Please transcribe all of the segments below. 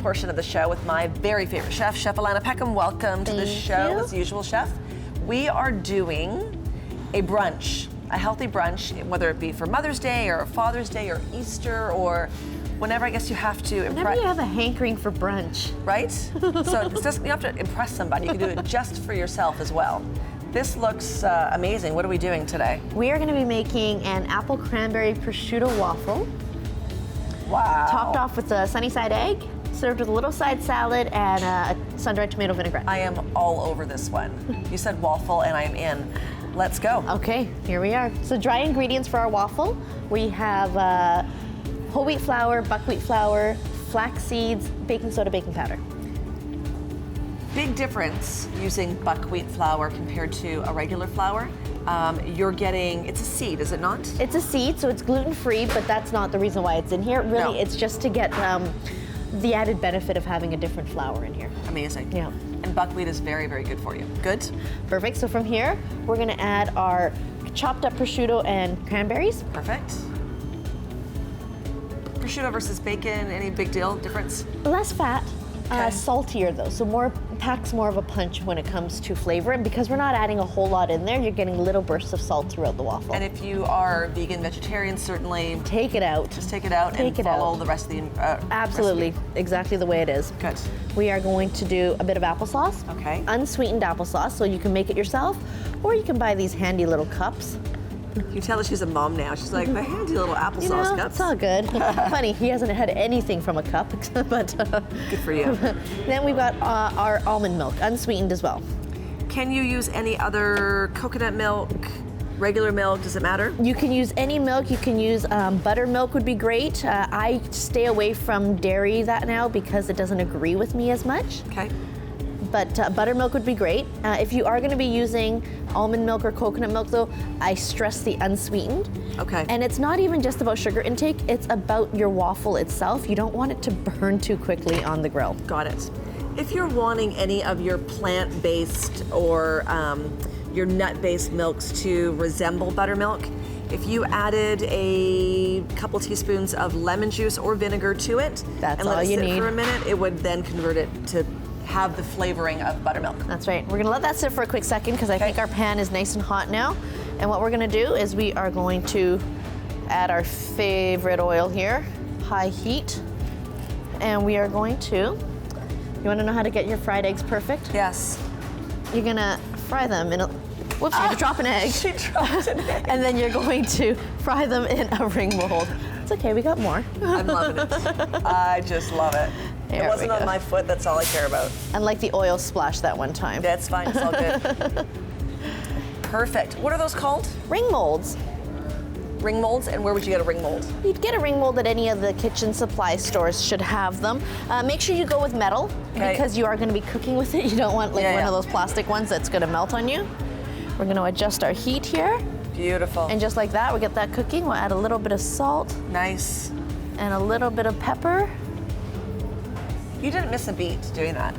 portion of the show with my very favorite chef, Chef Alana Peckham. Welcome to the show, as usual, Chef. We are doing a brunch, a healthy brunch, whether it be for Mother's Day or Father's Day or Easter or whenever I guess you have to impress. Whenever you have a hankering for brunch. Right? So it's just, you don't have to impress somebody. You can do it just for yourself as well. This looks amazing. What are we doing today? We are going to be making an apple cranberry prosciutto waffle. Wow. Topped off with a sunny side egg, served with a little side salad and a sun-dried tomato vinaigrette. I am all over this one. You said waffle and I am in. Let's go. Okay, here we are. So dry ingredients for our waffle. We have whole wheat flour, buckwheat flour, flax seeds, baking soda, baking powder. Big difference using buckwheat flour compared to a regular flour. You're getting, it's a seed, is it not? It's a seed, so it's gluten-free, but that's not the reason why it's in here. Really, it's just to get the added benefit of having a different flour in here. Amazing. Yeah. And buckwheat is very, very good for you. Good? Perfect. So from here, we're gonna add our chopped up prosciutto and cranberries. Perfect. Prosciutto versus bacon, any big deal difference? Less fat, Okay. saltier though, so packs more of a punch when it comes to flavor. And because we're not adding a whole lot in there, you're getting little bursts of salt throughout the waffle. And if you are vegan, vegetarian, certainly take it out. just take it out and follow the rest of the Absolutely, recipe. exactly the way it is. Good. We are going to do a bit of applesauce. Okay. Unsweetened applesauce, so you can make it yourself, or you can buy these handy little cups. You can tell that she's a mom now. She's like, the handy little applesauce You know, cups. it's all good. Funny, he hasn't had anything from a cup, but Good for you. Then we've got our almond milk, unsweetened as well. Can you use any other coconut milk, regular milk? Does it matter? You can use any milk. You can use buttermilk would be great. I stay away from dairy that now because it doesn't agree with me as much. Okay. But buttermilk would be great. If you are going to be using almond milk or coconut milk though, I stress the unsweetened. Okay. And it's not even just about sugar intake, it's about your waffle itself. You don't want it to burn too quickly on the grill. Got it. If you're wanting any of your plant-based or your nut-based milks to resemble buttermilk, if you added a couple teaspoons of lemon juice or vinegar to it That's and let all it you sit need. for a minute, it would then convert it to have the flavoring of buttermilk. That's right. We're gonna let that sit for a quick second because I think our pan is nice and hot now. And what we're gonna do is we are going to add our favorite oil here, high heat. And we are going to, you wanna know how to get your fried eggs perfect? Yes. You're gonna fry them in a, whoops, you drop an egg. She dropped an egg. And then you're going to fry them in a ring mold. It's okay, we got more. I'm loving it. I just love it. There It wasn't we on go. my foot, that's all I care about. And like the oil splash that one time. That's fine, it's all good. Perfect. What are those called? Ring molds. Ring molds, and where would you get a ring mold? You'd get a ring mold at any of the kitchen supply stores, should have them. Make sure you go with metal because you are gonna be cooking with it. You don't want like one of those plastic ones that's gonna melt on you. We're gonna adjust our heat here. Beautiful. And just like that, we get that cooking. We'll add a little bit of salt Nice. and a little bit of pepper. You didn't miss a beat doing that.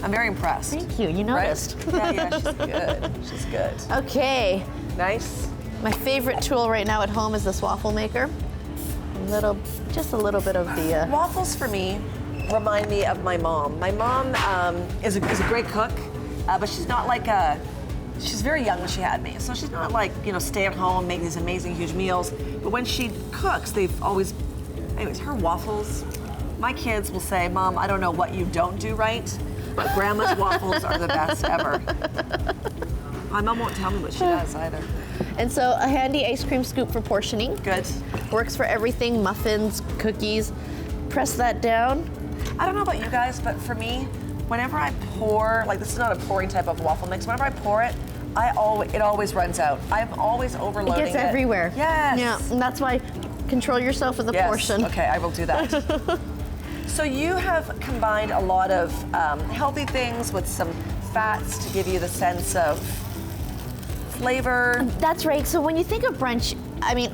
I'm very impressed. Thank you, you Right? noticed. Yeah, she's good. She's good. Okay, Nice. my favorite tool right now at home is this waffle maker. Just a little bit of the, Waffles for me remind me of my mom. My mom is a great cook, but she's not like she's very young when she had me. So she's not like, stay at home, make these amazing huge meals. But when she cooks, anyways, her waffles, my kids will say, Mom, I don't know what you don't do right, but Grandma's waffles are the best ever. My mom won't tell me what she does either. and so a handy ice cream scoop for portioning. Good. Works for everything, muffins, cookies. Press that down. I don't know about you guys, but for me, whenever I pour, like this is not a pouring type of waffle mix, whenever I pour it, it always runs out. I'm always overloading it. It gets everywhere. Yes. Yeah, and that's why control yourself with the portion. Okay, I will do that. So you have combined a lot of healthy things with some fats to give you the sense of flavor. That's right. So when you think of brunch,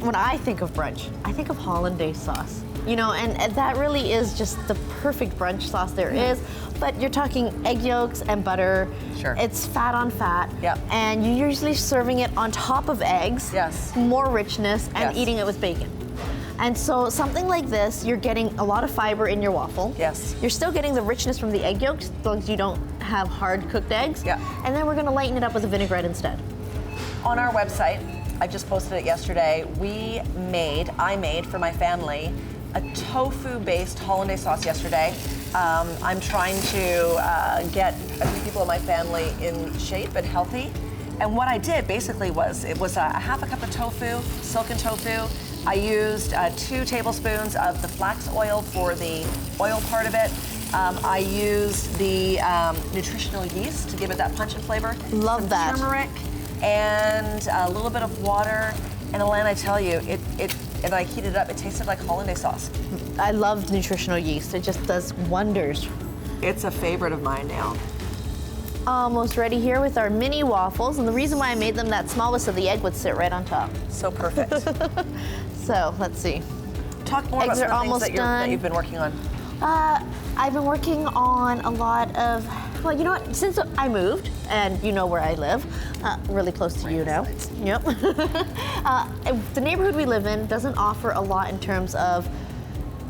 when I think of brunch, I think of hollandaise sauce. And that really is just the perfect brunch sauce there is. But you're talking egg yolks and butter. Sure. It's fat on fat. Yep. And you're usually serving it on top of eggs. Yes. More richness and Yes. eating it with bacon. And so something like this, you're getting a lot of fiber in your waffle. Yes. You're still getting the richness from the egg yolks, as long as you don't have hard cooked eggs. Yeah. And then we're gonna lighten it up with a vinaigrette instead. On our website, I just posted it yesterday, I made for my family a tofu-based hollandaise sauce yesterday. I'm trying to get a few people in my family in shape and healthy. And what I did basically was, it was a half a cup of tofu, silken tofu. I used 2 tablespoons of the flax oil for the oil part of it. I used the nutritional yeast to give it that punch and flavor. Love that. Turmeric and a little bit of water. And Alana, I tell you, and I heated it up, it tasted like hollandaise sauce. I love nutritional yeast. It just does wonders. It's a favorite of mine now. Almost ready here with our mini waffles. And the reason why I made them that small was so the egg would sit right on top. So perfect. So let's see. Talk more Eggs about are some of the almost things that you've been working on. I've been working on a lot of, well, you know what, since I moved, and you know where I live, really close to you now. Yep. The neighborhood we live in doesn't offer a lot in terms of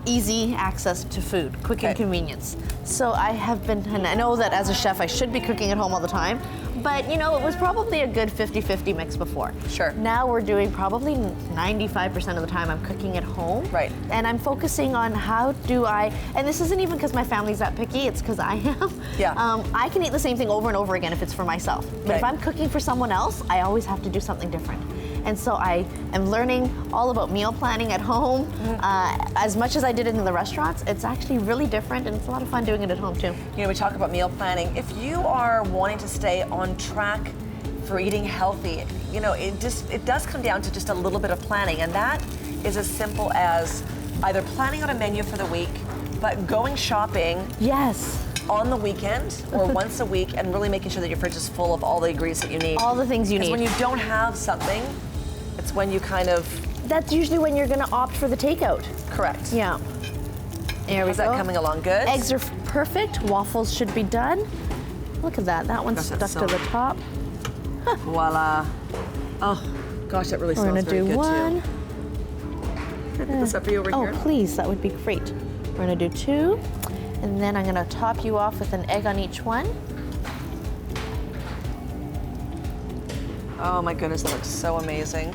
easy access to food, quick and convenience. So I have been, and I know that as a chef I should be cooking at home all the time, but you know, it was probably a good 50-50 mix before. Sure. Now we're doing probably 95% of the time I'm cooking at home. Right. And I'm focusing on how do I, and this isn't even because my family's that picky, it's because I am. Yeah. I can eat the same thing over and over again if it's for myself. But if I'm cooking for someone else, I always have to do something different. And so I am learning all about meal planning at home. As much as I did it in the restaurants, it's actually really different, and it's a lot of fun doing it at home too. You know, we talk about meal planning. If you are wanting to stay on track for eating healthy, you know, it does come down to just a little bit of planning, and that is as simple as either planning out a menu for the week, but going shopping Yes. on the weekend or once a week and really making sure that your fridge is full of all the ingredients that you need. All the things you need. Because when you don't have something, it's when you kind of... That's usually when you're gonna opt for the takeout. Correct. Yeah. There we Is go. that coming along good? Eggs are perfect. Waffles should be done. Look at that. That one's Gosh, that's stuck to the top. Voila. Oh, gosh, that really We're smells gonna very do good one. too. Can I put this up for you over here? Oh, please, that would be great. We're gonna do 2, and then I'm gonna top you off with an egg on each one. Oh my goodness, that looks so amazing.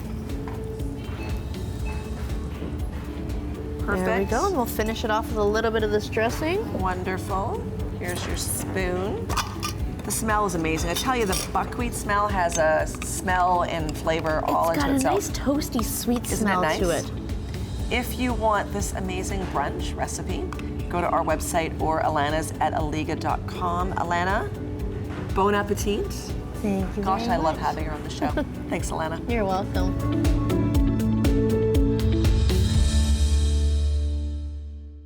Perfect. There we go, and we'll finish it off with a little bit of this dressing. Wonderful. Here's your spoon. The smell is amazing. I tell you, the buckwheat smell has a smell and flavor all It's got into a itself. nice toasty sweet Isn't smell it nice? to it. If you want this amazing brunch recipe, go to our website or Alana's at aliga.com. Alana, bon appetit. Thank you. Gosh, very I love much. having her on the show. Thanks, Alana. You're welcome.